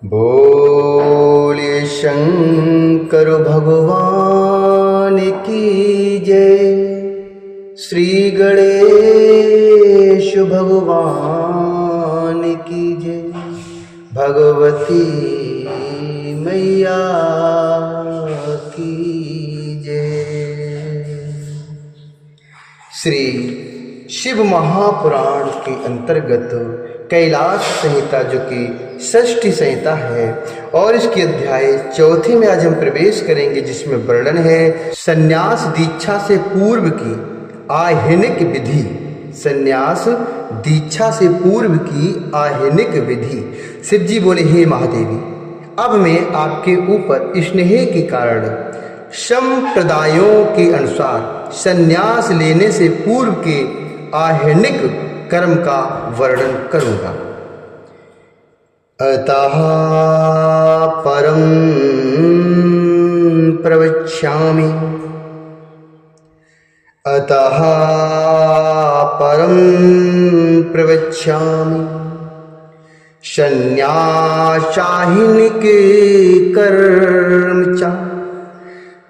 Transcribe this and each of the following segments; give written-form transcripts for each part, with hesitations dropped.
बोलिए शंकर भगवान की जय। श्री गणेश भगवान की जय। भगवती मैया की जय। श्री शिव महापुराण के अंतर्गत कैलाश संहिता जो कि षष्ठी संहिता है और इसके अध्याय चौथे में आज हम प्रवेश करेंगे, जिसमें वर्णन है संन्यास दीक्षा से पूर्व की आह्निक विधि। संन्यास दीक्षा से पूर्व की आह्निक विधि। शिव जी बोले, हे महादेवी, अब मैं आपके ऊपर स्नेह के कारण संप्रदायों के अनुसार संन्यास लेने से पूर्व के आह्निक कर्म का वर्णन करूंगा। अतः परम प्रवक्ष्यामि। अतः परम प्रवक्ष्यामि। संन्यासाह्निक कर्म च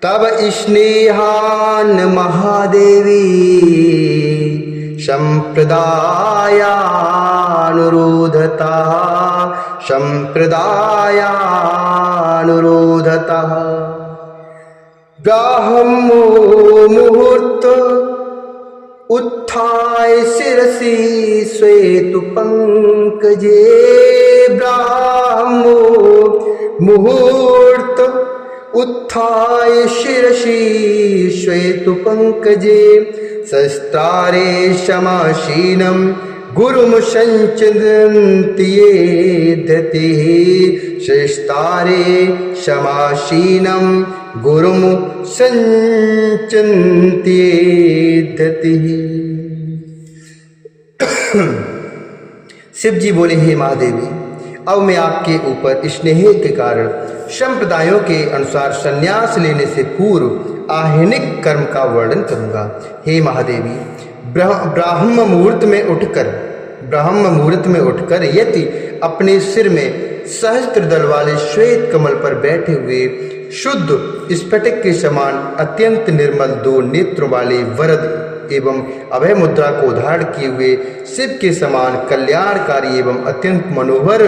तब स्नेहान महादेवी संप्रदायानुरोधतः ब्राह्मो मुहूर्त उत्थाय शिरसि श्वेत पंकजे। ब्राह्मो मुहूर्त उत्थाय शिरसि श्वेत पंकजे। शस्त्रारे समासीनं गुरुं संचिन्तये धृतिः। शस्त्रारे समासीनं गुरुं संचिन्तये धृतिः। शिव जी बोले, हे महादेवी, अब मैं आपके ऊपर स्नेह के कारण संप्रदायों के अनुसार संन्यास लेने से पूर्व आह्निक कर्म का वर्णन करूंगा। हे महादेवी, ब्राह्म मुहूर्त में उठकर यति अपने सिर में सहस्त्र दल वाले श्वेत कमल पर बैठे हुए शुद्ध स्फटिक के समान अत्यंत निर्मल दो नेत्रों वाले वरद एवं अभय मुद्रा को धारण किए हुए शिव के समान कल्याणकारी एवं अत्यंत मनोहर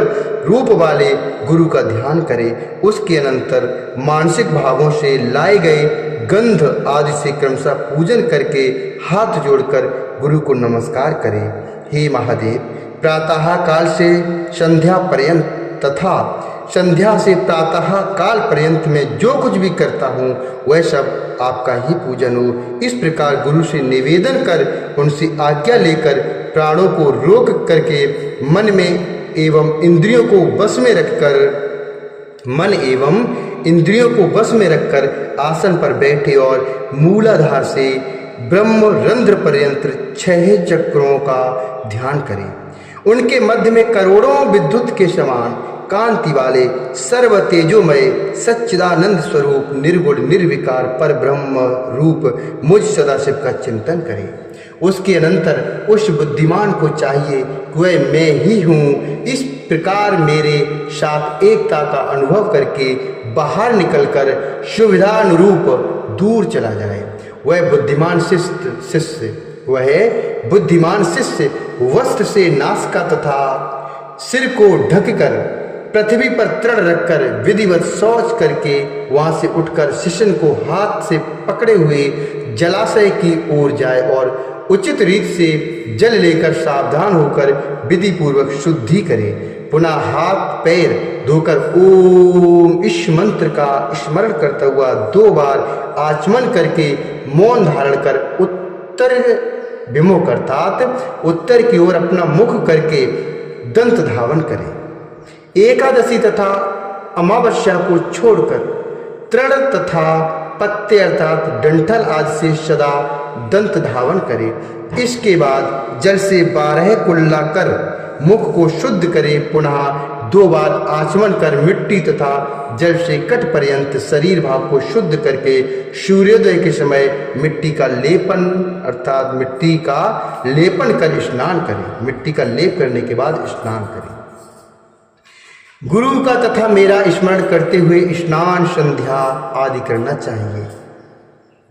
रूप वाले गुरु का ध्यान करें। उसके अनंतर मानसिक भावों से लाए गए गंध आदि से क्रमशः पूजन करके हाथ जोड़कर गुरु को नमस्कार करें। हे महादेव, प्रातः काल से संध्या पर्यंत तथा संध्या से प्रातः काल पर्यंत में जो कुछ भी करता हूँ वह सब आपका ही पूजन हो। इस प्रकार गुरु से निवेदन कर उनसे आज्ञा लेकर प्राणों को रोक करके मन एवं इंद्रियों को बस में रखकर आसन पर बैठे और मूलाधार से ब्रह्मरंध्र पर्यंत 6 चक्रों का ध्यान करें। उनके मध्य में करोड़ों विद्युत के समान कांति वाले सर्व तेजोमय सच्चिदानंद स्वरूप निर्गुण निर्विकार पर ब्रह्म रूप मुझ सदाशिव का चिंतन करें। उसके अनंतर उस बुद्धिमान को चाहिए कि वह मैं ही हूँ। इस प्रकार मेरे साथ एकता का अनुभव करके बाहर निकलकर सुविधानुरूप दूर चला जाए। वह बुद्धिमान शिष्य वस्त्र से नासिका तथा सिर को ढककर पृथ्वी पर तृण रखकर विधिवत शौच करके वहां से उठकर शिष्य को हाथ से पकड़े हुए जलाशय की ओर जाए और उचित रीत से जल लेकर सावधान होकर विधि पूर्वक शुद्धि करे। पुनः हाथ पैर धोकर ओम इस मंत्र का स्मरण करता हुआ 2 बार आचमन करके मौन धारण कर उत्तर विमुख अर्थात उत्तर की ओर अपना मुख करके दंत धावन करें। एकादशी तथा अमावस्या को छोड़कर तृण तथा पत्ते अर्थात डंठल आदि से सदा दंत धावन करें। इसके बाद जल से 12 कुल्ला कर मुख को शुद्ध करें। पुनः 2 बार आचमन कर मिट्टी तथा जल से कट पर्यंत शरीर भाग को शुद्ध करके सूर्योदय के समय मिट्टी का लेपन अर्थात मिट्टी का लेपन कर स्नान करें। मिट्टी का लेप करने के बाद स्नान करें। गुरु का तथा मेरा स्मरण करते हुए स्नान संध्या आदि करना चाहिए।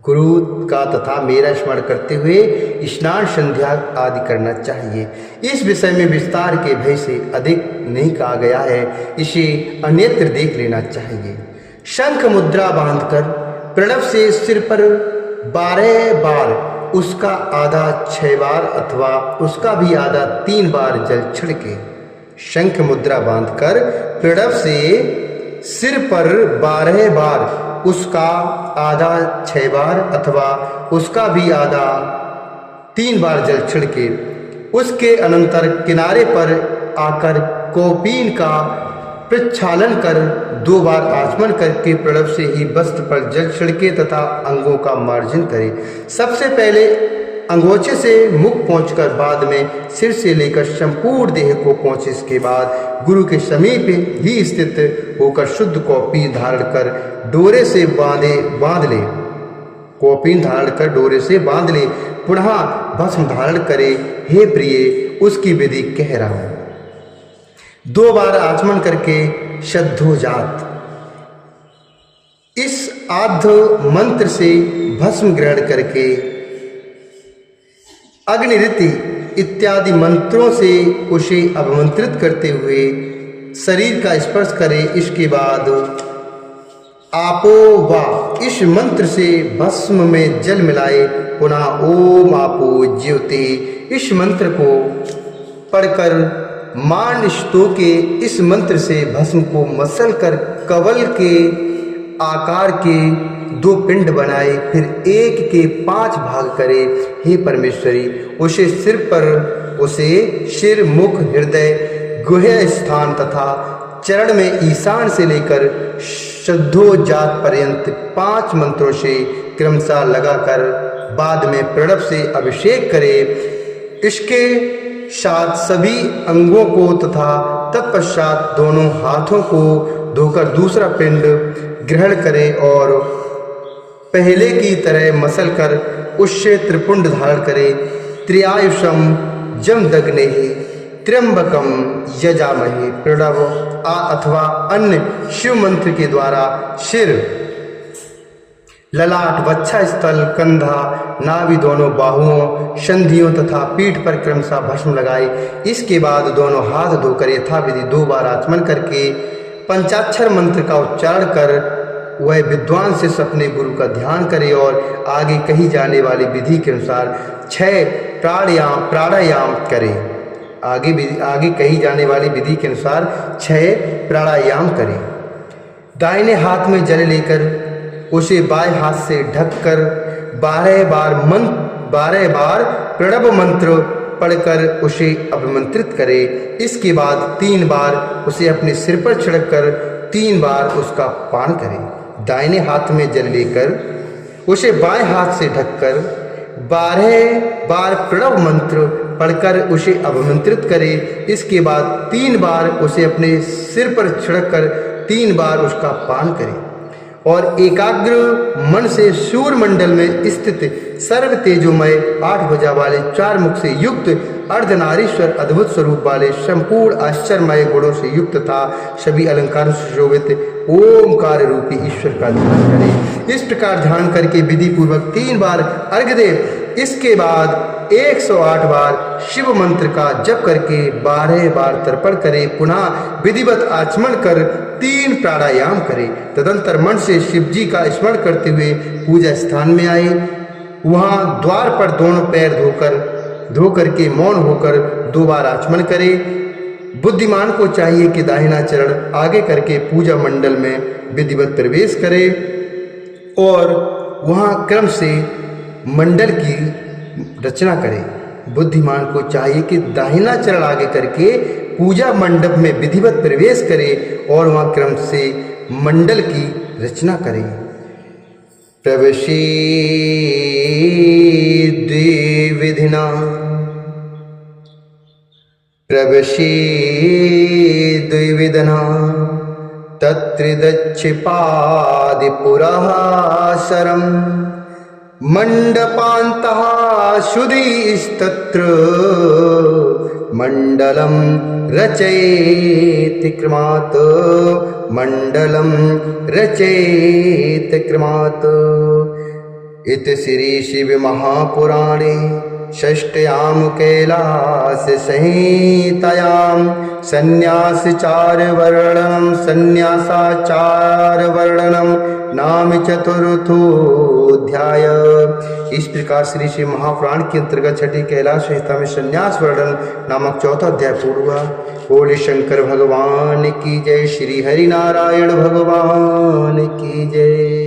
गुरु का तथा मेरा स्मरण करते हुए स्नान संध्या आदि करना चाहिए। इस विषय में विस्तार के भय से अधिक नहीं कहा गया है, इसे अन्यत्र देख लेना चाहिए। शंख मुद्रा बांधकर प्रणव से सिर पर 12 बार, उसका आधा 6 बार अथवा उसका भी आधा 3 बार जल छिड़के। शंख मुद्रा बांधकर प्रणव से सिर पर 12 बार, उसका आधा 6 बार अथवा उसका भी आधा 3 बार जल छिड़के। उसके अनंतर किनारे पर आकर कौपीन का प्रक्षालन कर 2 बार आचमन करके प्रणव से ही वस्त्र पर जल छिड़के तथा अंगों का मार्जन करे। सबसे पहले अंगोछे से मुख पहुंचकर बाद में सिर से लेकर संपूर्ण देह को पहुंचे। इसके बाद गुरु के समीप ही स्थित होकर शुद्ध कौपीन धारण कर डोरे से बांध ले। कौपीन धारण कर डोरे से बांध ले, पुनः भस्म धारण करे। हे प्रिय, उसकी विधि कह रहा हूं। 2 बार आचमन करके शब्दोजात इस आद्ध मंत्र से भस्म ग्रहण करके अग्निरिति इत्यादि मंत्रों से उसे अभिमंत्रित करते हुए शरीर का स्पर्श करे। इसके बाद आपो वा इस मंत्र से भस्म में जल मिलाए। पुनः ओम आपो ज्योति इस मंत्र को पढ़कर मान स्तो के इस मंत्र से भस्म को मसल कर कवल के आकार के 2 पिंड बनाए, फिर एक के 5 भाग करे। हे परमेश्वरी, उसे सिर, मुख, हृदय, गुह्य स्थान तथा चरण में ईशान से लेकर शब्दोजात पर्यंत 5 मंत्रों से क्रमशः लगाकर बाद में प्रणव से अभिषेक करे। इसके साथ सभी अंगों को तथा तत्पश्चात दोनों हाथों को धोकर दूसरा पिंड ग्रहण करे और पहले की तरह मसल कर उससे त्रिपुंड धारण करे। त्रियायुषम जमदग्ने त्र्यंबकम यजामहे प्रणव अथवा अन्य शिव मंत्र के द्वारा सिर, ललाट, वक्षा स्थल, कंधा, नाभि, दोनों बाहुओं, संधियों तथा पीठ पर क्रमशः भस्म लगाए। इसके बाद दोनों हाथ धोकर यथाविधि 2 बार आचमन करके पंचाक्षर मंत्र का उच्चारण कर वह विद्वान से अपने गुरु का ध्यान करे और आगे कही जाने वाली विधि के अनुसार 6 प्राणायाम करे। आगे कही जाने वाली विधि के अनुसार 6 प्राणायाम करे। दाहिने हाथ में जल लेकर उसे बाएं हाथ से ढककर 12 बार प्रणव मंत्र पढ़कर उसे अभिमंत्रित करे। इसके बाद 3 बार उसे अपने सिर पर छिड़ककर 3 बार उसका पान करे। दाहिने हाथ में जल लेकर उसे बाएं हाथ से ढककर 12 बार प्रणव मंत्र पढ़कर उसे अभिमंत्रित करे। इसके बाद 3 बार उसे अपने सिर पर छिड़ककर 3 बार उसका पान करे और एकाग्र मन से सूर्य मंडल में स्थित सर्व तेजोमय 8 भुजा वाले 4 मुख से युक्त अर्धनारीश्वर अद्भुत स्वरूप वाले संपूर्ण आश्चर्यमय गुणों से युक्त था सभी अलंकारों से शोभित ओमकार रूपी ईश्वर का ध्यान करें। इस प्रकार ध्यान करके विधि पूर्वक 3 बार अर्घ्य दे। इसके बाद 108 बार शिव मंत्र का जप करके 12 बार तर्पण करे। पुनः विधिवत आचमन कर 3 प्राणायाम करे। तदंतर मन से शिव जी का स्मरण करते हुए पूजा स्थान में आए। वहां द्वार पर दोनों पैर धोकर के मौन होकर 2 बार आचमन करे। बुद्धिमान को चाहिए कि दाहिना चरण आगे करके पूजा मंडल में विधिवत प्रवेश करे और वहां क्रम से मंडल की रचना करे। बुद्धिमान को चाहिए कि दाहिना चरण आगे करके पूजा मंडप में विधिवत प्रवेश करे और वहां क्रम से मंडल की रचना करे। प्रवेशी द्विविधिना प्रवेशी द्विविधना तत्रिदक्षिपादिपुरः शरम मंडपान्तः शुधिस्तत्र मंडलम रचयेत क्रमात् मंडलम रचयेत क्रमात्। इति श्री शिव महापुराणे षष्ठ्यां कैलास संहितायां संन्यासाचार वर्णनम नाम चतुर्थोऽध्याय। इस प्रकार श्री शिव महापुराण के अंतर्गत छठी कैलाश संहिता में संन्यास वर्णन नामक चौथा अध्याय पूर्ण हुआ। बोले शंकर भगवान की जय, श्री हरि नारायण भगवान की जय।